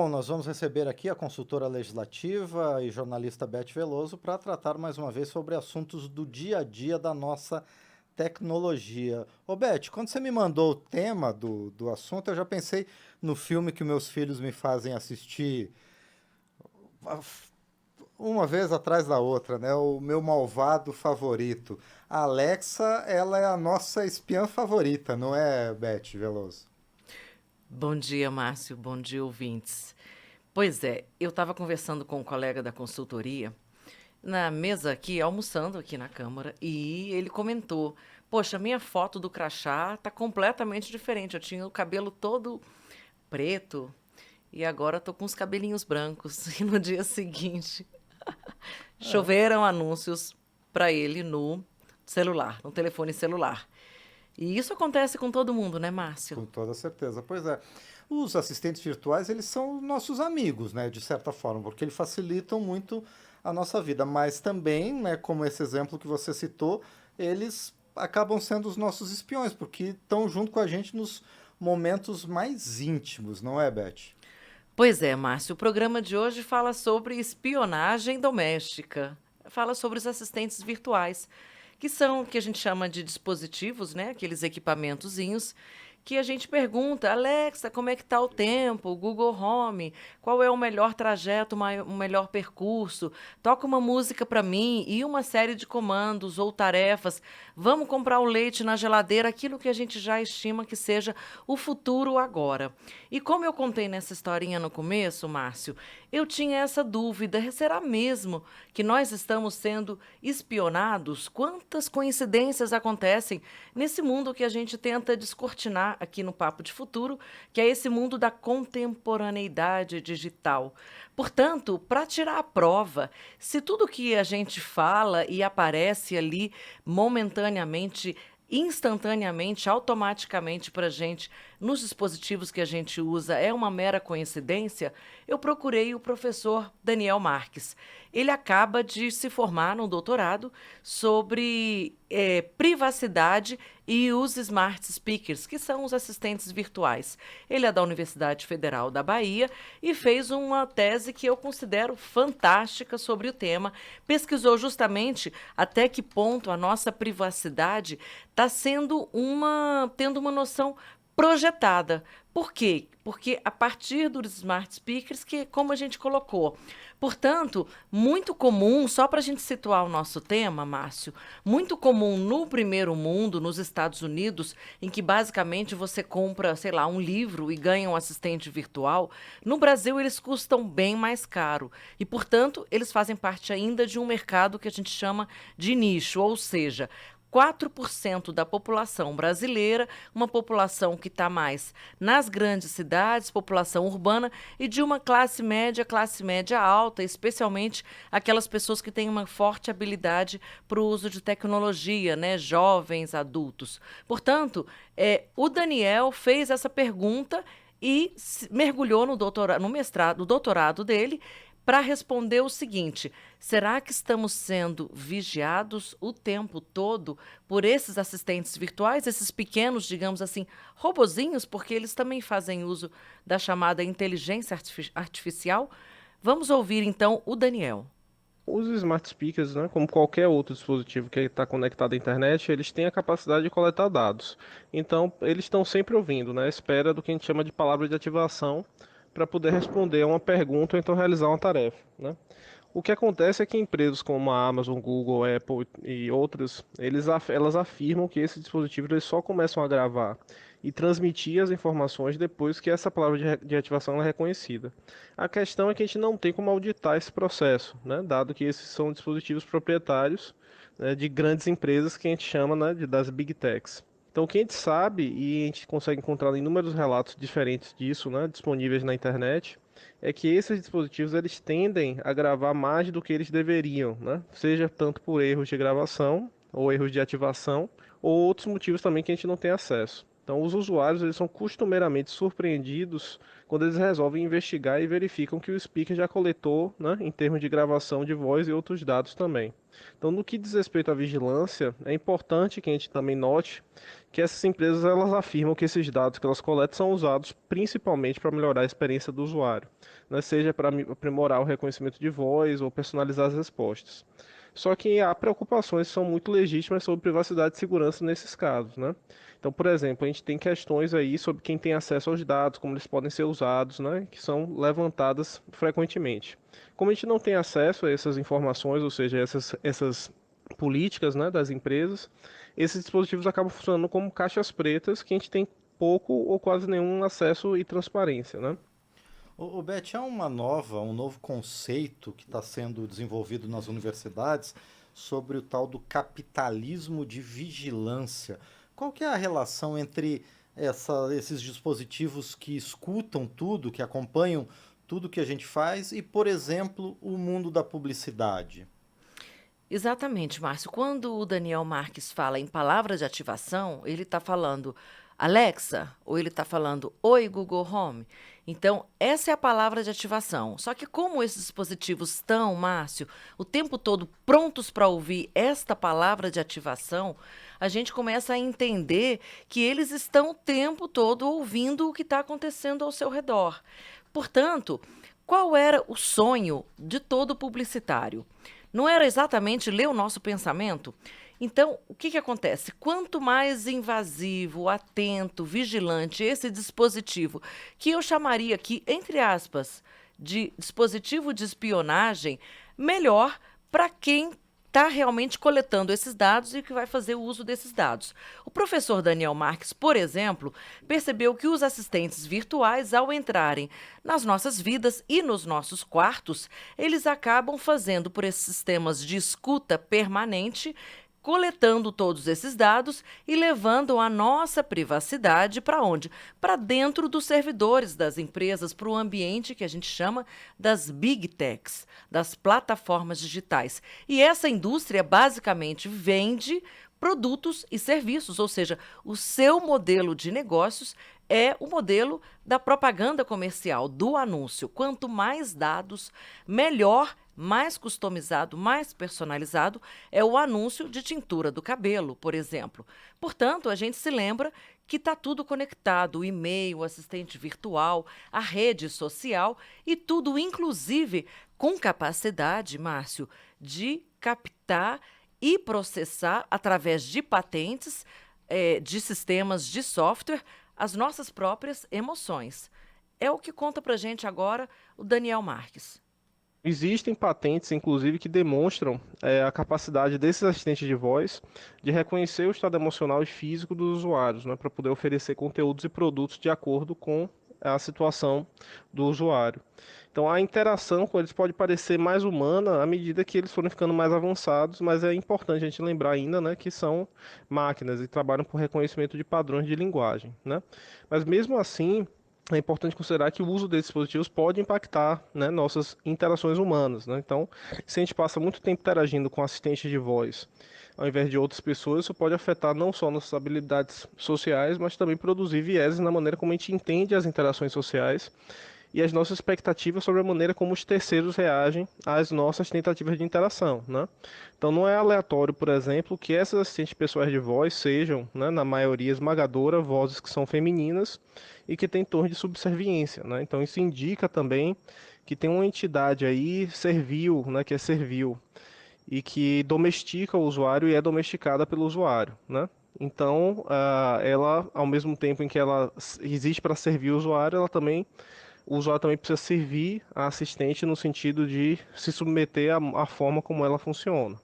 Bom, nós vamos receber aqui a consultora legislativa e jornalista Beth Veloso para tratar mais uma vez sobre assuntos do dia a dia da nossa tecnologia. Ô Beth, quando você me mandou o tema do assunto, eu já pensei no filme que meus filhos me fazem assistir ah, uma vez atrás da outra, né? O meu malvado favorito. A Alexa, ela é a nossa espiã favorita, não é, Beth Veloso? Bom dia, Márcio. Bom dia, ouvintes. Pois é, eu estava conversando com um colega da consultoria na mesa aqui, almoçando aqui na Câmara, e ele comentou: Poxa, minha foto do crachá tá completamente diferente. Eu tinha o cabelo todo preto e agora tô com os cabelinhos brancos. E no dia seguinte, É, choveram anúncios para ele no celular, no telefone celular. E isso acontece com todo mundo, né, Márcio? com toda certeza. Pois é. Os assistentes virtuais, eles são nossos amigos, né, de certa forma, porque eles facilitam muito a nossa vida, mas também, né, como esse exemplo que você citou, eles acabam sendo os nossos espiões, porque estão junto com a gente nos momentos mais íntimos, não é, Beth? Pois é, Márcio, o programa de hoje fala sobre espionagem doméstica. Fala sobre os assistentes virtuais, que são o que a gente chama de dispositivos, né? Aqueles equipamentozinhos que a gente pergunta, Alexa, como é que tá o tempo? Google Home, qual é o melhor trajeto, o melhor percurso? Toca uma música para mim e uma série de comandos ou tarefas. Vamos comprar o leite na geladeira, aquilo que a gente já estima que seja o futuro agora. E como eu contei nessa historinha no começo, Márcio, eu tinha essa dúvida: será mesmo que nós estamos sendo espionados? Quantas coincidências acontecem nesse mundo que a gente tenta descortinar aqui no Papo de Futuro, que é esse mundo da contemporaneidade digital? Portanto, para tirar a prova, se tudo que a gente fala e aparece ali momentaneamente, instantaneamente, automaticamente para a gente, nos dispositivos que a gente usa, é uma mera coincidência, eu procurei o professor Daniel Marques. Ele acaba de se formar no doutorado sobre privacidade e os smart speakers, que são os assistentes virtuais. Ele é da Universidade Federal da Bahia e fez uma tese que eu considero fantástica sobre o tema. Pesquisou justamente até que ponto a nossa privacidade está tendo uma noção projetada. Por quê? Porque a partir dos smart speakers, que como a gente colocou. Portanto, muito comum, só para a gente situar o nosso tema, Márcio, muito comum no primeiro mundo, nos Estados Unidos, em que basicamente você compra, sei lá, um livro e ganha um assistente virtual, no Brasil eles custam bem mais caro. E, portanto, eles fazem parte ainda de um mercado que a gente chama de nicho, ou seja, 4% da população brasileira, uma população que está mais nas grandes cidades, população urbana, e de uma classe média alta, especialmente aquelas pessoas que têm uma forte habilidade para o uso de tecnologia, né? Jovens, adultos. Portanto, o Daniel fez essa pergunta e mergulhou no mestrado, no doutorado dele, para responder o seguinte: será que estamos sendo vigiados o tempo todo por esses assistentes virtuais, esses pequenos, digamos assim, robozinhos, porque eles também fazem uso da chamada inteligência artificial? Vamos ouvir então o Daniel. Os smart speakers, né, como qualquer outro dispositivo que está conectado à internet, eles têm a capacidade de coletar dados. Então, eles estão sempre ouvindo, né, à espera do que a gente chama de palavra de ativação para poder responder a uma pergunta ou então realizar uma tarefa, né? O que acontece é que empresas como a Amazon, Google, Apple e outras, elas afirmam que esses dispositivos eles só começam a gravar e transmitir as informações depois que essa palavra de ativação é reconhecida. A questão é que a gente não tem como auditar esse processo, né, dado que esses são dispositivos proprietários, né, de grandes empresas que a gente chama, né, das Big Techs. Então, o que a gente sabe, e a gente consegue encontrar inúmeros relatos diferentes disso, né, disponíveis na internet, é que esses dispositivos eles tendem a gravar mais do que eles deveriam, né? Seja tanto por erros de gravação ou erros de ativação, ou outros motivos também que a gente não tem acesso. Então, os usuários eles são costumeiramente surpreendidos quando eles resolvem investigar e verificam que o speaker já coletou, né, em termos de gravação de voz e outros dados também. Então, no que diz respeito à vigilância, é importante que a gente também note que essas empresas elas afirmam que esses dados que elas coletam são usados principalmente para melhorar a experiência do usuário, né, seja para aprimorar o reconhecimento de voz ou personalizar as respostas. Só que há preocupações que são muito legítimas sobre privacidade e segurança nesses casos, né? Então, por exemplo, a gente tem questões aí sobre quem tem acesso aos dados, como eles podem ser usados, né, que são levantadas frequentemente. Como a gente não tem acesso a essas informações, ou seja, essas políticas, né, das empresas, esses dispositivos acabam funcionando como caixas pretas que a gente tem pouco ou quase nenhum acesso e transparência, né? O Beth, é um novo conceito que está sendo desenvolvido nas universidades sobre o tal do capitalismo de vigilância. Qual que é a relação entre esses dispositivos que escutam tudo, que acompanham tudo que a gente faz e, por exemplo, o mundo da publicidade? Exatamente, Márcio. Quando o Daniel Marques fala em palavra de ativação, ele está falando Alexa ou ele está falando Oi, Google Home. Então, essa é a palavra de ativação. Só que como esses dispositivos estão, Márcio, o tempo todo prontos para ouvir esta palavra de ativação, a gente começa a entender que eles estão o tempo todo ouvindo o que está acontecendo ao seu redor. Portanto, qual era o sonho de todo publicitário? Não era exatamente ler o nosso pensamento? Então, o que acontece? Quanto mais invasivo, atento, vigilante esse dispositivo, que eu chamaria aqui, entre aspas, de dispositivo de espionagem, melhor para quem está realmente coletando esses dados e que vai fazer o uso desses dados. O professor Daniel Marques, por exemplo, percebeu que os assistentes virtuais, ao entrarem nas nossas vidas e nos nossos quartos, eles acabam fazendo por esses sistemas de escuta permanente, coletando todos esses dados e levando a nossa privacidade para onde? Para dentro dos servidores das empresas, para o ambiente que a gente chama das big techs, das plataformas digitais. E essa indústria basicamente vende produtos e serviços, ou seja, o seu modelo de negócios é o modelo da propaganda comercial, do anúncio. Quanto mais dados, melhor, mais customizado, mais personalizado é o anúncio de tintura do cabelo, por exemplo. Portanto, a gente se lembra que está tudo conectado, o e-mail, o assistente virtual, a rede social e tudo, inclusive, com capacidade, Márcio, de captar e processar, através de patentes, de sistemas de software, as nossas próprias emoções. É o que conta para gente agora o Daniel Marques. Existem patentes, inclusive, que demonstram a capacidade desses assistentes de voz de reconhecer o estado emocional e físico dos usuários, né, para poder oferecer conteúdos e produtos de acordo com a situação do usuário. Então, a interação com eles pode parecer mais humana à medida que eles forem ficando mais avançados, mas é importante a gente lembrar ainda, né, que são máquinas e trabalham por reconhecimento de padrões de linguagem, né? Mas mesmo assim, é importante considerar que o uso desses dispositivos pode impactar, né, nossas interações humanas, né? Então, se a gente passa muito tempo interagindo com assistentes de voz, ao invés de outras pessoas, isso pode afetar não só nossas habilidades sociais, mas também produzir vieses na maneira como a gente entende as interações sociais e as nossas expectativas sobre a maneira como os terceiros reagem às nossas tentativas de interação, né? Então não é aleatório, por exemplo, que essas assistentes pessoais de voz sejam, né, na maioria esmagadora, vozes que são femininas e que têm torre de subserviência, né? Então isso indica também que tem uma entidade aí servil, né, que é servil e que domestica o usuário e é domesticada pelo usuário, né? Então, ela, ao mesmo tempo em que ela existe para servir o usuário, o usuário também precisa servir a assistente no sentido de se submeter à forma como ela funciona.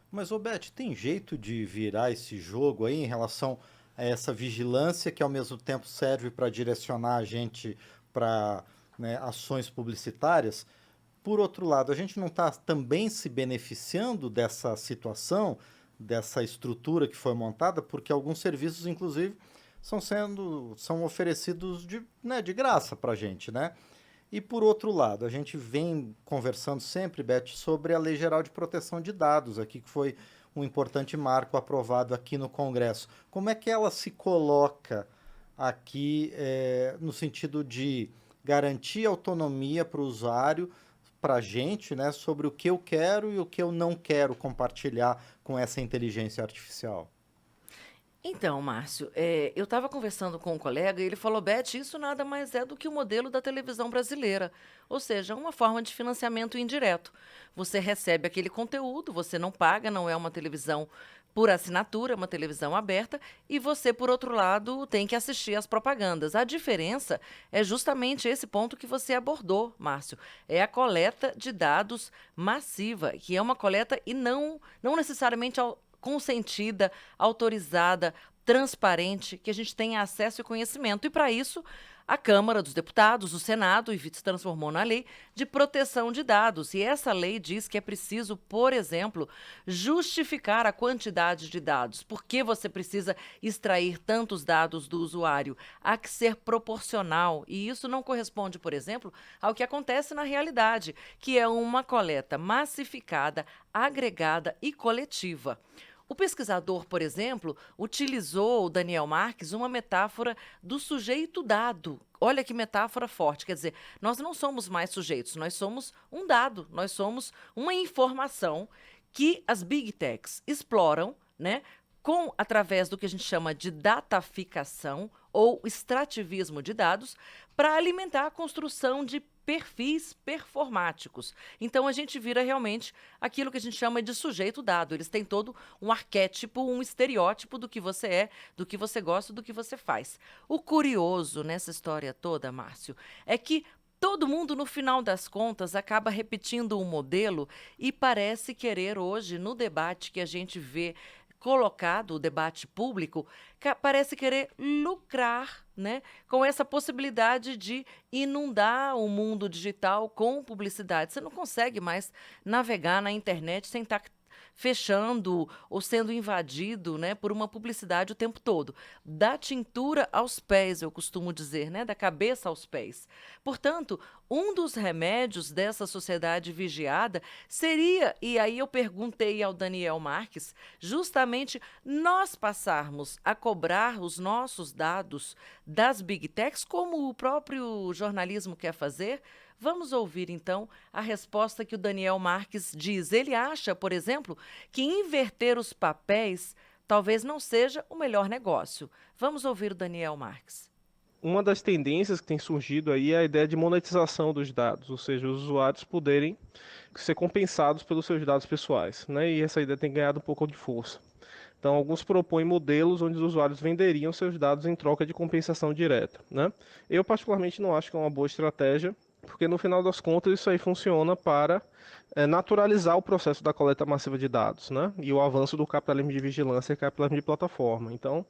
Mas, ô Beth, tem jeito de virar esse jogo aí em relação a essa vigilância que ao mesmo tempo serve para direcionar a gente para, né, ações publicitárias? Por outro lado, a gente não está também se beneficiando dessa situação, dessa estrutura que foi montada, porque alguns serviços, inclusive, são oferecidos de graça para a gente, né? E por outro lado, a gente vem conversando sempre, Beth, sobre a Lei Geral de Proteção de Dados, aqui que foi um importante marco aprovado aqui no Congresso. Como é que ela se coloca aqui no sentido de garantir autonomia para o usuário, para a gente, né, sobre o que eu quero e o que eu não quero compartilhar com essa inteligência artificial. Então, Márcio, eu estava conversando com um colega e ele falou, Beth, isso nada mais é do que o modelo da televisão brasileira, ou seja, uma forma de financiamento indireto. Você recebe aquele conteúdo, você não paga, não é uma televisão por assinatura, é uma televisão aberta, e você, por outro lado, tem que assistir às propagandas. A diferença é justamente esse ponto que você abordou, Márcio, é a coleta de dados massiva, que é uma coleta e não necessariamente consentida, autorizada, transparente, que a gente tenha acesso e conhecimento. E para isso, a Câmara dos Deputados, o Senado, e se transformou na Lei de Proteção de Dados. E essa lei diz que é preciso, por exemplo, justificar a quantidade de dados. Por que você precisa extrair tantos dados do usuário? Há que ser proporcional. E isso não corresponde, por exemplo, ao que acontece na realidade, que é uma coleta massificada, agregada e coletiva. O pesquisador, por exemplo, utilizou, o Daniel Marques, uma metáfora do sujeito dado. Olha que metáfora forte, quer dizer, nós não somos mais sujeitos, nós somos um dado, nós somos uma informação que as big techs exploram, né, através do que a gente chama de dataficação ou extrativismo de dados, para alimentar a construção de perfis performáticos. Então a gente vira realmente aquilo que a gente chama de sujeito dado. Eles têm todo um arquétipo, um estereótipo do que você é, do que você gosta, do que você faz. O curioso nessa história toda, Márcio, é que todo mundo, no final das contas, acaba repetindo um modelo e parece querer hoje, no debate que a gente vê colocado, o debate público, parece querer lucrar, né, com essa possibilidade de inundar o mundo digital com publicidade. Você não consegue mais navegar na internet sem estar fechando ou sendo invadido, né, por uma publicidade o tempo todo. Da tintura aos pés, eu costumo dizer, né, da cabeça aos pés. Portanto, um dos remédios dessa sociedade vigiada seria, e aí eu perguntei ao Daniel Marques, justamente nós passarmos a cobrar os nossos dados das big techs, como o próprio jornalismo quer fazer. Vamos ouvir, então, a resposta que o Daniel Marques diz. Ele acha, por exemplo, que inverter os papéis talvez não seja o melhor negócio. Vamos ouvir o Daniel Marques. Uma das tendências que tem surgido aí é a ideia de monetização dos dados, ou seja, os usuários poderem ser compensados pelos seus dados pessoais, né? E essa ideia tem ganhado um pouco de força. Então, alguns propõem modelos onde os usuários venderiam seus dados em troca de compensação direta, né? Eu, particularmente, não acho que é uma boa estratégia, porque no final das contas isso aí funciona para naturalizar o processo da coleta massiva de dados, né? E o avanço do capitalismo de vigilância e capitalismo de plataforma. Então,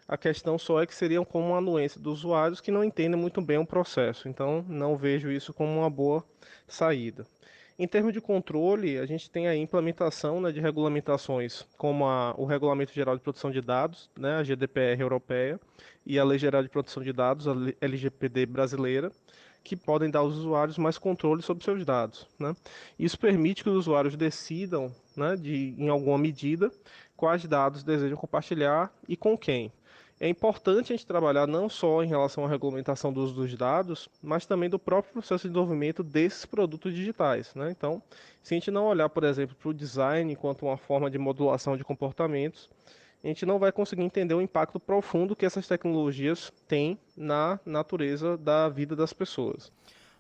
a questão só é que seriam como uma anuência dos usuários que não entendem muito bem o processo. Então, não vejo isso como uma boa saída. Em termos de controle, a gente tem a implementação, né, de regulamentações como o Regulamento Geral de Proteção de Dados, né, a GDPR europeia, e a Lei Geral de Proteção de Dados, a LGPD brasileira, que podem dar aos usuários mais controle sobre seus dados, né? Isso permite que os usuários decidam, né, em alguma medida, quais dados desejam compartilhar e com quem. É importante a gente trabalhar não só em relação à regulamentação do uso dos dados, mas também do próprio processo de desenvolvimento desses produtos digitais, né? Então, se a gente não olhar, por exemplo, para o design enquanto uma forma de modulação de comportamentos, a gente não vai conseguir entender o impacto profundo que essas tecnologias têm na natureza da vida das pessoas.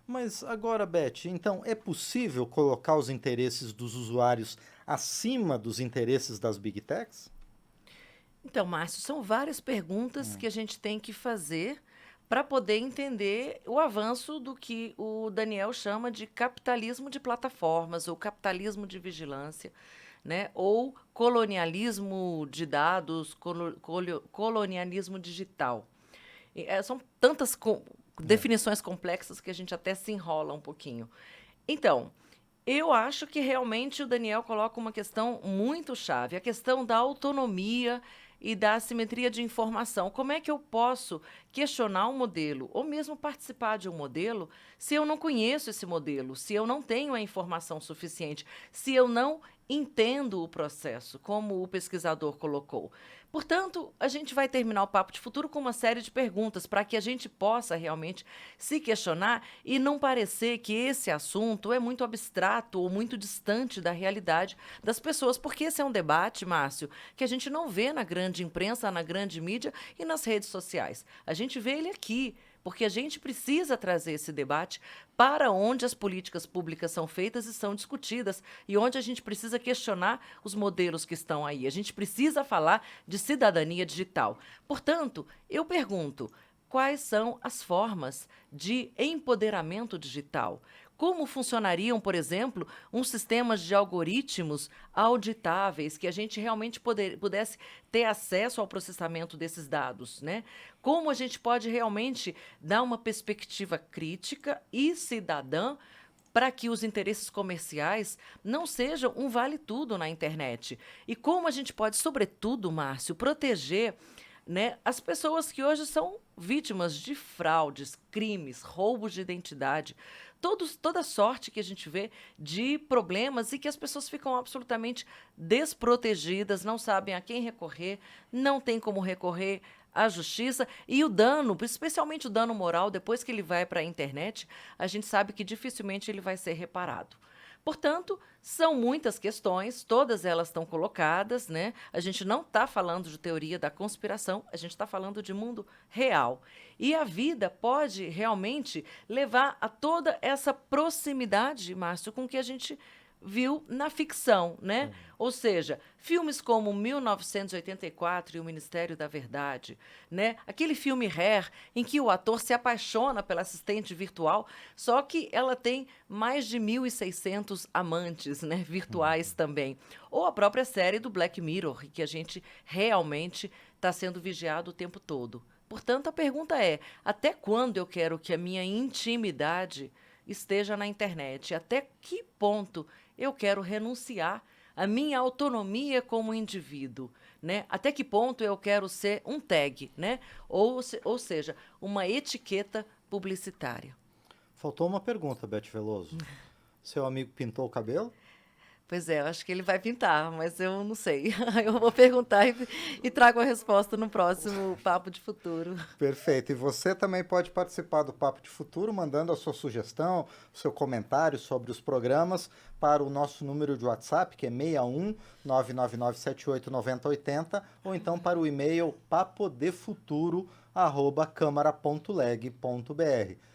Mas agora, Beth, então é possível colocar os interesses dos usuários acima dos interesses das big techs? Então, Márcio, são várias perguntas que a gente tem que fazer para poder entender o avanço do que o Daniel chama de capitalismo de plataformas ou capitalismo de vigilância, né? Ou colonialismo de dados, colonialismo digital. São tantas definições complexas que a gente até se enrola um pouquinho. Então, eu acho que realmente o Daniel coloca uma questão muito chave, a questão da autonomia e da assimetria de informação. Como é que eu posso questionar um modelo ou mesmo participar de um modelo se eu não conheço esse modelo, se eu não tenho a informação suficiente, se eu não entendo o processo, como o pesquisador colocou. Portanto, a gente vai terminar o Papo de Futuro com uma série de perguntas para que a gente possa realmente se questionar e não parecer que esse assunto é muito abstrato ou muito distante da realidade das pessoas, porque esse é um debate, Márcio, que a gente não vê na grande imprensa, na grande mídia e nas redes sociais. A gente vê ele aqui, porque a gente precisa trazer esse debate para onde as políticas públicas são feitas e são discutidas e onde a gente precisa questionar os modelos que estão aí. A gente precisa falar de cidadania digital. Portanto, eu pergunto, quais são as formas de empoderamento digital? Como funcionariam, por exemplo, uns sistemas de algoritmos auditáveis que a gente realmente pudesse ter acesso ao processamento desses dados, né? Como a gente pode realmente dar uma perspectiva crítica e cidadã para que os interesses comerciais não sejam um vale-tudo na internet? E como a gente pode, sobretudo, Márcio, proteger, né, as pessoas que hoje são vítimas de fraudes, crimes, roubos de identidade, toda sorte que a gente vê de problemas e que as pessoas ficam absolutamente desprotegidas, não sabem a quem recorrer, não tem como recorrer à justiça e o dano, especialmente o dano moral, depois que ele vai para a internet, a gente sabe que dificilmente ele vai ser reparado. Portanto, são muitas questões, todas elas estão colocadas, né? A gente não está falando de teoria da conspiração, a gente está falando de mundo real. E a vida pode realmente levar a toda essa proximidade, Márcio, com que a gente viu na ficção, né? Ou seja, filmes como 1984 e O Ministério da Verdade, né? Aquele filme Hair, em que o ator se apaixona pela assistente virtual, só que ela tem mais de 1.600 amantes, né? Virtuais também. Ou a própria série do Black Mirror, que a gente realmente está sendo vigiado o tempo todo. Portanto, a pergunta é, até quando eu quero que a minha intimidade esteja na internet? Até que ponto eu quero renunciar à minha autonomia como indivíduo, né? Até que ponto eu quero ser um tag, né? Ou seja, uma etiqueta publicitária. Faltou uma pergunta, Beth Veloso. Seu amigo pintou o cabelo? Pois é, eu acho que ele vai pintar, mas eu não sei. Eu vou perguntar e trago a resposta no próximo Papo de Futuro. Perfeito. E você também pode participar do Papo de Futuro, mandando a sua sugestão, o seu comentário sobre os programas para o nosso número de WhatsApp, que é 61 99978 9080, ou então para o e-mail papodefuturo@câmara.leg.br.